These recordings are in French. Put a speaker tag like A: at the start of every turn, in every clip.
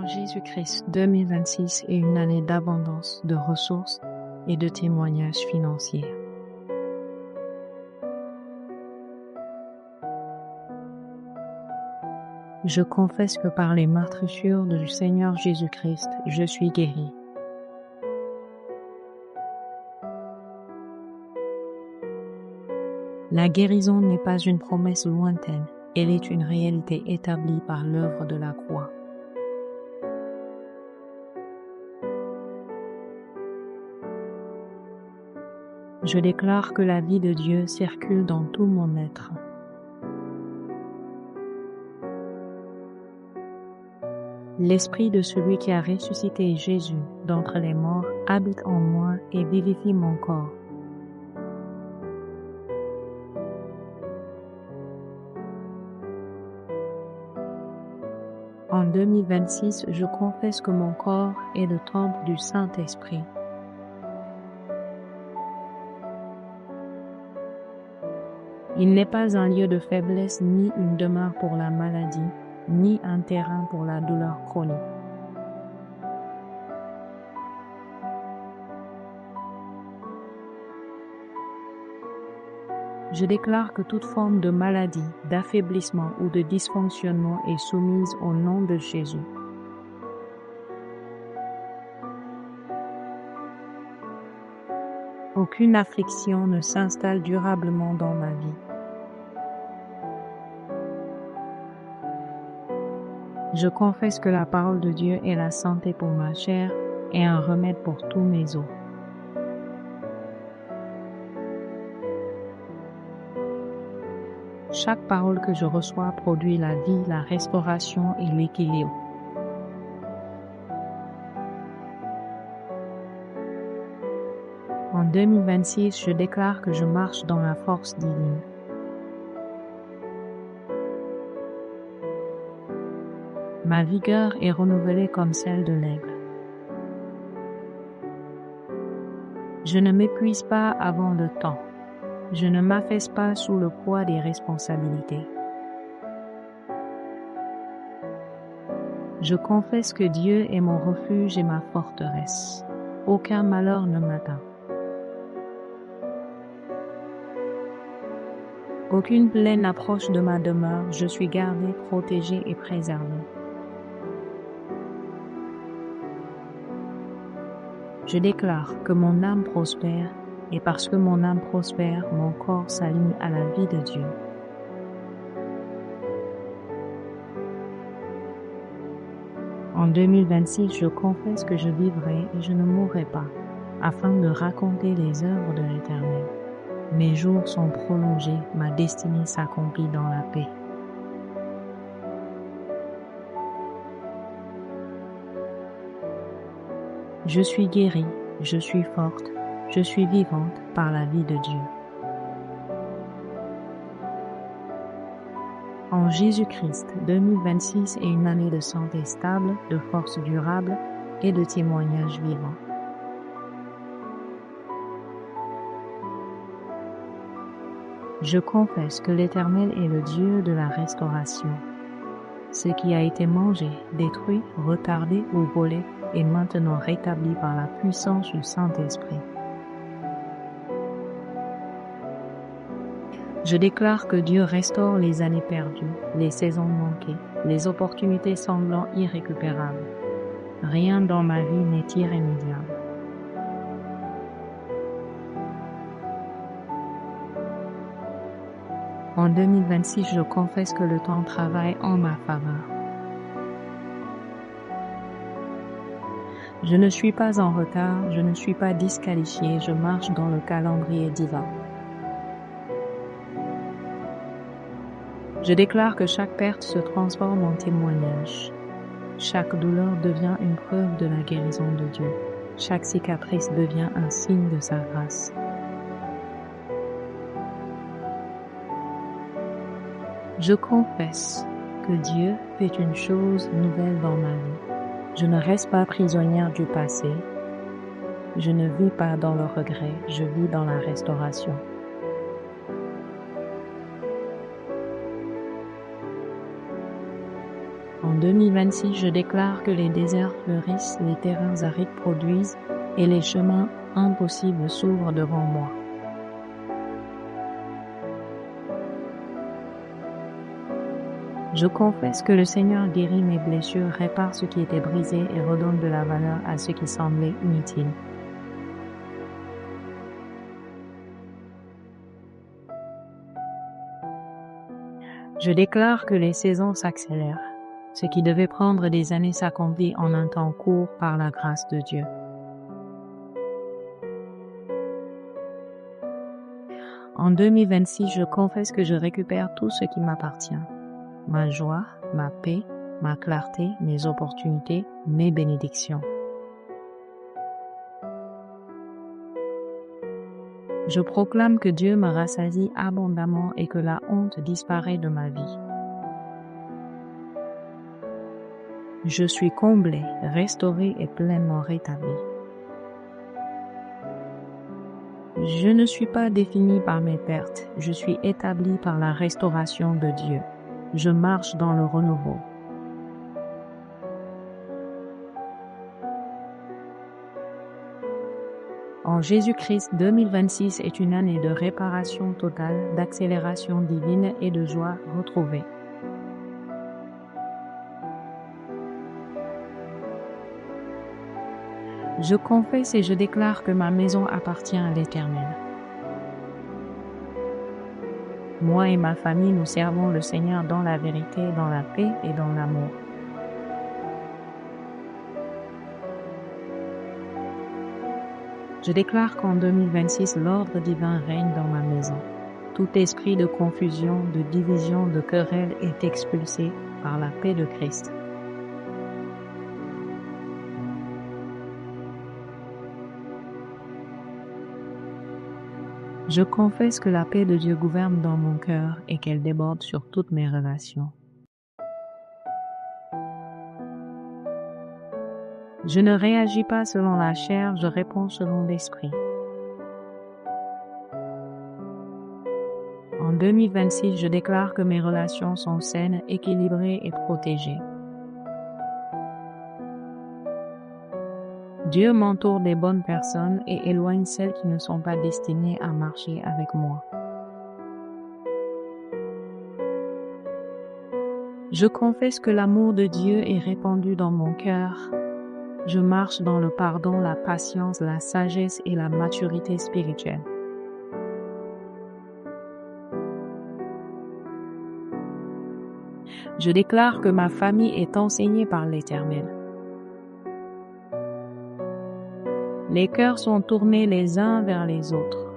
A: En Jésus-Christ, 2026 est une année d'abondance, de ressources et de témoignages financiers. Je confesse que par les meurtrissures du Seigneur Jésus-Christ, je suis guéri. La guérison n'est pas une promesse lointaine, elle est une réalité établie par l'œuvre de la croix. Je déclare que la vie de Dieu circule dans tout mon être. L'esprit de celui qui a ressuscité Jésus d'entre les morts habite en moi et vivifie mon corps. En 2026, je confesse que mon corps est le temple du Saint-Esprit. Il n'est pas un lieu de faiblesse ni une demeure pour la maladie, ni un terrain pour la douleur chronique. Je déclare que toute forme de maladie, d'affaiblissement ou de dysfonctionnement est soumise au nom de Jésus. Aucune affliction ne s'installe durablement dans ma vie. Je confesse que la parole de Dieu est la santé pour ma chair et un remède pour tous mes os. Chaque parole que je reçois produit la vie, la restauration et l'équilibre. En 2026, je déclare que je marche dans la force divine. Ma vigueur est renouvelée comme celle de l'aigle. Je ne m'épuise pas avant le temps. Je ne m'affaisse pas sous le poids des responsabilités. Je confesse que Dieu est mon refuge et ma forteresse. Aucun malheur ne m'atteint. Aucune plaie n'approche de ma demeure, je suis gardé, protégé et préservé. Je déclare que mon âme prospère, et parce que mon âme prospère, mon corps s'aligne à la vie de Dieu. En 2026, je confesse que je vivrai et je ne mourrai pas, afin de raconter les œuvres de l'Éternel. Mes jours sont prolongés, ma destinée s'accomplit dans la paix. Je suis guérie, je suis forte, je suis vivante par la vie de Dieu. En Jésus-Christ, 2026 est une année de santé stable, de force durable et de témoignages vivants. Je confesse que l'Éternel est le Dieu de la restauration. Ce qui a été mangé, détruit, retardé ou volé est maintenant rétabli par la puissance du Saint-Esprit. Je déclare que Dieu restaure les années perdues, les saisons manquées, les opportunités semblant irrécupérables. Rien dans ma vie n'est irrémédiable. En 2026, je confesse que le temps travaille en ma faveur. Je ne suis pas en retard, je ne suis pas disqualifié, je marche dans le calendrier divin. Je déclare que chaque perte se transforme en témoignage. Chaque douleur devient une preuve de la guérison de Dieu. Chaque cicatrice devient un signe de sa grâce. Je confesse que Dieu fait une chose nouvelle dans ma vie. Je ne reste pas prisonnière du passé. Je ne vis pas dans le regret, je vis dans la restauration. En 2026, je déclare que les déserts fleurissent, les terrains arides produisent et les chemins impossibles s'ouvrent devant moi. Je confesse que le Seigneur guérit mes blessures, répare ce qui était brisé et redonne de la valeur à ce qui semblait inutile. Je déclare que les saisons s'accélèrent. Ce qui devait prendre des années s'accomplit en un temps court par la grâce de Dieu. En 2026, je confesse que je récupère tout ce qui m'appartient. Ma joie, ma paix, ma clarté, mes opportunités, mes bénédictions. Je proclame que Dieu me rassasie abondamment et que la honte disparaît de ma vie. Je suis comblé, restauré et pleinement rétabli. Je ne suis pas défini par mes pertes, je suis établi par la restauration de Dieu. Je marche dans le renouveau. En Jésus-Christ, 2026 est une année de réparation totale, d'accélération divine et de joie retrouvée. Je confesse et je déclare que ma maison appartient à l'Éternel. Moi et ma famille, nous servons le Seigneur dans la vérité, dans la paix et dans l'amour. Je déclare qu'en 2026, l'ordre divin règne dans ma maison. Tout esprit de confusion, de division, de querelle est expulsé par la paix de Christ. Je confesse que la paix de Dieu gouverne dans mon cœur et qu'elle déborde sur toutes mes relations. Je ne réagis pas selon la chair, je réponds selon l'esprit. En 2026, je déclare que mes relations sont saines, équilibrées et protégées. Dieu m'entoure des bonnes personnes et éloigne celles qui ne sont pas destinées à marcher avec moi. Je confesse que l'amour de Dieu est répandu dans mon cœur. Je marche dans le pardon, la patience, la sagesse et la maturité spirituelle. Je déclare que ma famille est enseignée par l'Éternel. Les cœurs sont tournés les uns vers les autres.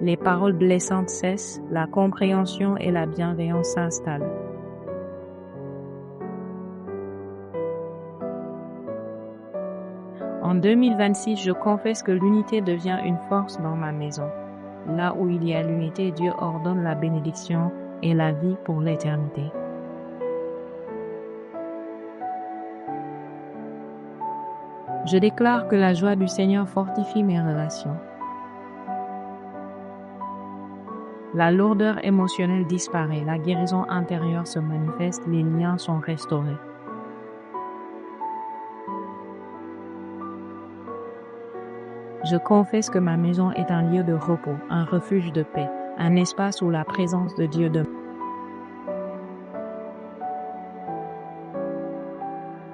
A: Les paroles blessantes cessent, la compréhension et la bienveillance s'installent. En 2026, je confesse que l'unité devient une force dans ma maison. Là où il y a l'unité, Dieu ordonne la bénédiction et la vie pour l'éternité. Je déclare que la joie du Seigneur fortifie mes relations. La lourdeur émotionnelle disparaît, la guérison intérieure se manifeste, les liens sont restaurés. Je confesse que ma maison est un lieu de repos, un refuge de paix, un espace où la présence de Dieu demeure.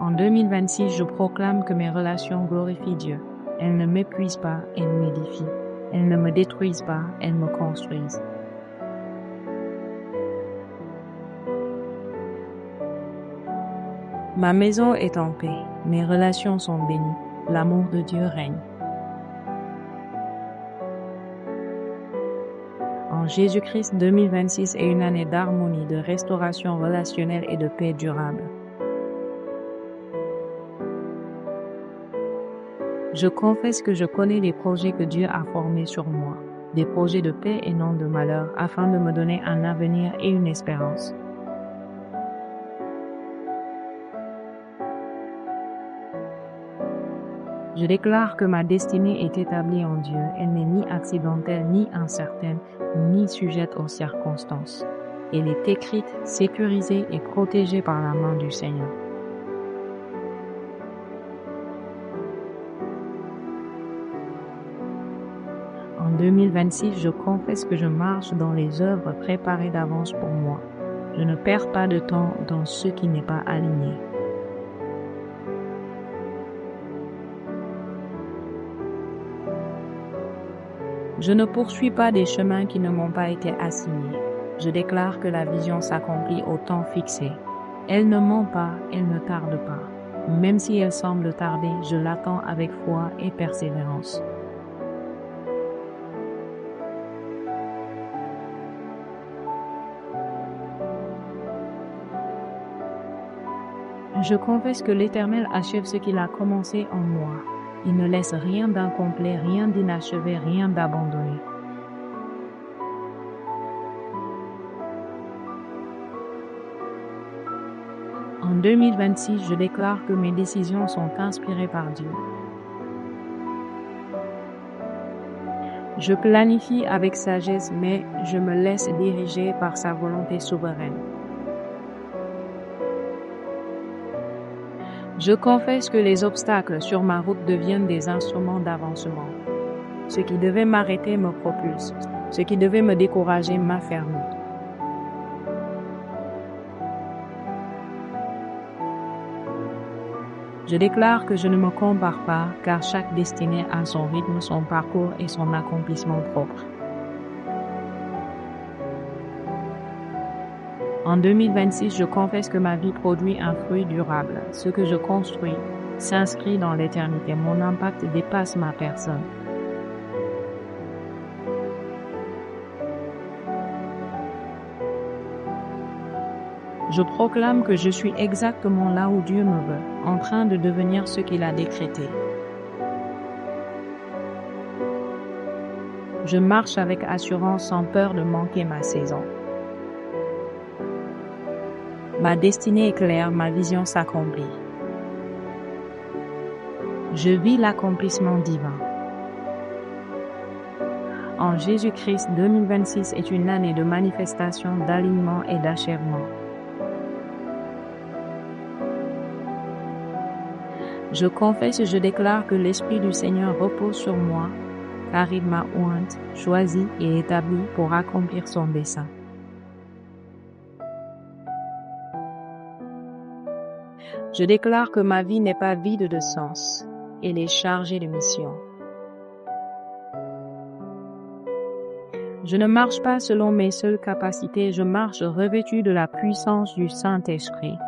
A: En 2026, je proclame que mes relations glorifient Dieu. Elles ne m'épuisent pas, elles m'édifient. Elles ne me détruisent pas, elles me construisent. Ma maison est en paix, mes relations sont bénies, l'amour de Dieu règne. En Jésus-Christ, 2026 est une année d'harmonie, de restauration relationnelle et de paix durable. Je confesse que je connais les projets que Dieu a formés sur moi, des projets de paix et non de malheur, afin de me donner un avenir et une espérance. Je déclare que ma destinée est établie en Dieu. Elle n'est ni accidentelle, ni incertaine, ni sujette aux circonstances. Elle est écrite, sécurisée et protégée par la main du Seigneur. En 2026, je confesse que je marche dans les œuvres préparées d'avance pour moi. Je ne perds pas de temps dans ce qui n'est pas aligné. Je ne poursuis pas des chemins qui ne m'ont pas été assignés. Je déclare que la vision s'accomplit au temps fixé. Elle ne ment pas, elle ne tarde pas. Même si elle semble tarder, je l'attends avec foi et persévérance. Je confesse que l'Éternel achève ce qu'il a commencé en moi. Il ne laisse rien d'incomplet, rien d'inachevé, rien d'abandonné. En 2026, je déclare que mes décisions sont inspirées par Dieu. Je planifie avec sagesse, mais je me laisse diriger par sa volonté souveraine. Je confesse que les obstacles sur ma route deviennent des instruments d'avancement. Ce qui devait m'arrêter me propulse. Ce qui devait me décourager m'affermit. Je déclare que je ne me compare pas, car chaque destinée a son rythme, son parcours et son accomplissement propre. En 2026, je confesse que ma vie produit un fruit durable. Ce que je construis s'inscrit dans l'éternité. Mon impact dépasse ma personne. Je proclame que je suis exactement là où Dieu me veut, en train de devenir ce qu'il a décrété. Je marche avec assurance sans peur de manquer ma saison. Ma destinée est claire, ma vision s'accomplit. Je vis l'accomplissement divin. En Jésus-Christ, 2026 est une année de manifestation, d'alignement et d'achèvement. Je confesse et je déclare que l'Esprit du Seigneur repose sur moi, car il m'a ointe, choisi et établi pour accomplir son dessein. Je déclare que ma vie n'est pas vide de sens, elle est chargée de mission. Je ne marche pas selon mes seules capacités, je marche revêtu de la puissance du Saint-Esprit.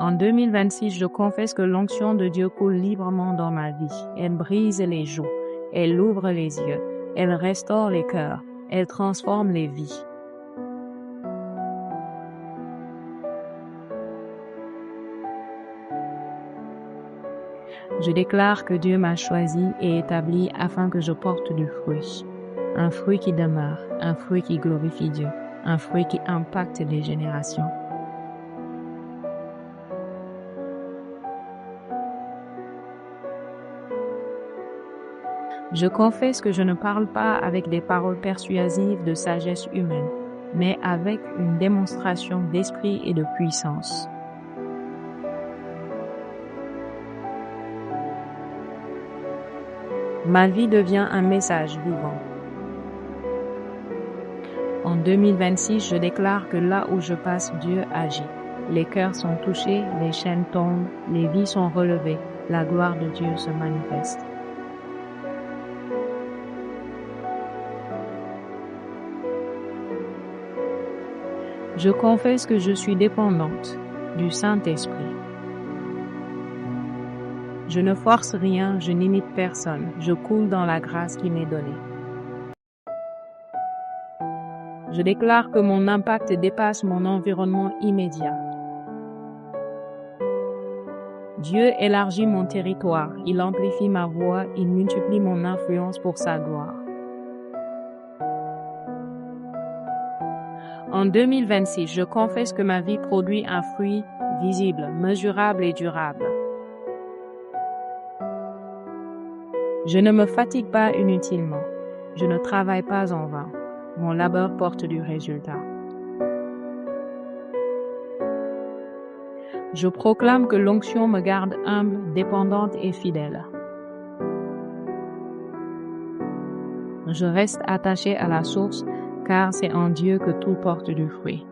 A: En 2026, je confesse que l'onction de Dieu coule librement dans ma vie. Elle brise les joues, elle ouvre les yeux, elle restaure les cœurs, elle transforme les vies. Je déclare que Dieu m'a choisi et établi afin que je porte du fruit. Un fruit qui demeure, un fruit qui glorifie Dieu, un fruit qui impacte les générations. Je confesse que je ne parle pas avec des paroles persuasives de sagesse humaine, mais avec une démonstration d'esprit et de puissance. Ma vie devient un message vivant. En 2026, je déclare que là où je passe, Dieu agit. Les cœurs sont touchés, les chaînes tombent, les vies sont relevées, la gloire de Dieu se manifeste. Je confesse que je suis dépendante du Saint-Esprit. Je ne force rien, je n'imite personne, je coule dans la grâce qui m'est donnée. Je déclare que mon impact dépasse mon environnement immédiat. Dieu élargit mon territoire, il amplifie ma voix, il multiplie mon influence pour sa gloire. En 2026, je confesse que ma vie produit un fruit visible, mesurable et durable. Je ne me fatigue pas inutilement. Je ne travaille pas en vain. Mon labeur porte du résultat. Je proclame que l'onction me garde humble, dépendante et fidèle. Je reste attaché à la source, car c'est en Dieu que tout porte du fruit.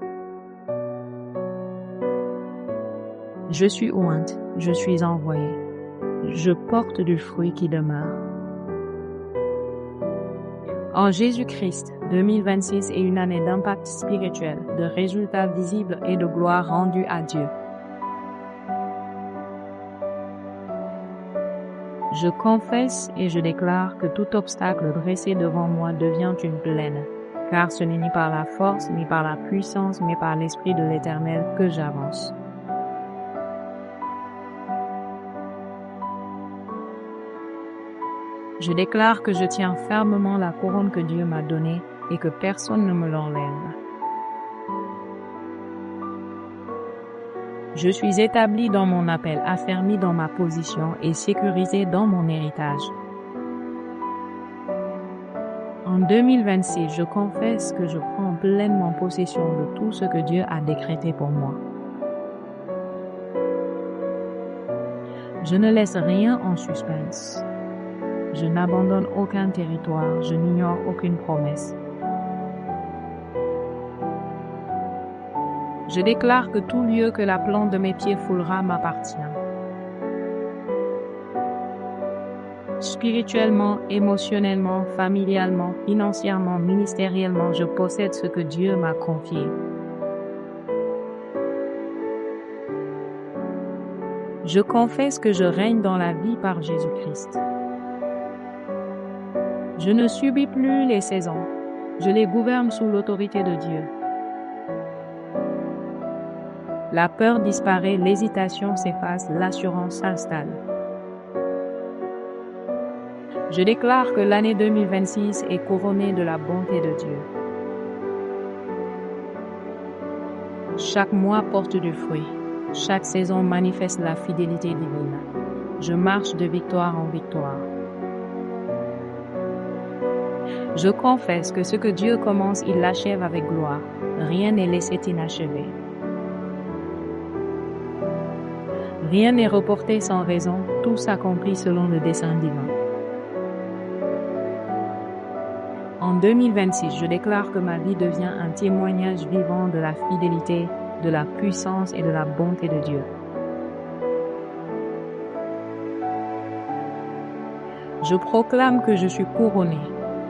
A: Je suis ointe, je suis envoyé. Je porte du fruit qui demeure. En Jésus-Christ, 2026 est une année d'impact spirituel, de résultats visibles et de gloire rendue à Dieu. Je confesse et je déclare que tout obstacle dressé devant moi devient une plaine, car ce n'est ni par la force, ni par la puissance, mais par l'Esprit de l'Éternel que j'avance. Je déclare que je tiens fermement la couronne que Dieu m'a donnée et que personne ne me l'enlève. Je suis établi dans mon appel, affermi dans ma position et sécurisé dans mon héritage. En 2026, je confesse que je prends pleinement possession de tout ce que Dieu a décrété pour moi. Je ne laisse rien en suspense. Je n'abandonne aucun territoire, je n'ignore aucune promesse. Je déclare que tout lieu que la plante de mes pieds foulera m'appartient. Spirituellement, émotionnellement, familialement, financièrement, ministériellement, je possède ce que Dieu m'a confié. Je confesse que je règne dans la vie par Jésus-Christ. Je ne subis plus les saisons, je les gouverne sous l'autorité de Dieu. La peur disparaît, l'hésitation s'efface, l'assurance s'installe. Je déclare que l'année 2026 est couronnée de la bonté de Dieu. Chaque mois porte du fruit, chaque saison manifeste la fidélité divine. Je marche de victoire en victoire. Je confesse que ce que Dieu commence, il l'achève avec gloire. Rien n'est laissé inachevé. Rien n'est reporté sans raison, tout s'accomplit selon le dessein divin. En 2026, je déclare que ma vie devient un témoignage vivant de la fidélité, de la puissance et de la bonté de Dieu. Je proclame que je suis couronné,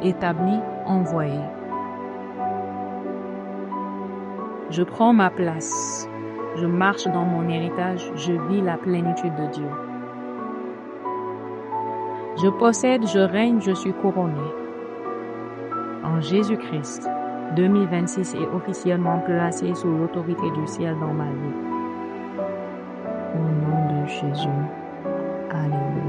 A: établi, envoyé. Je prends ma place. Je marche dans mon héritage, je vis la plénitude de Dieu. Je possède, je règne, je suis couronné. En Jésus-Christ, 2026 est officiellement placé sous l'autorité du ciel dans ma vie. Au nom de Jésus, Alléluia.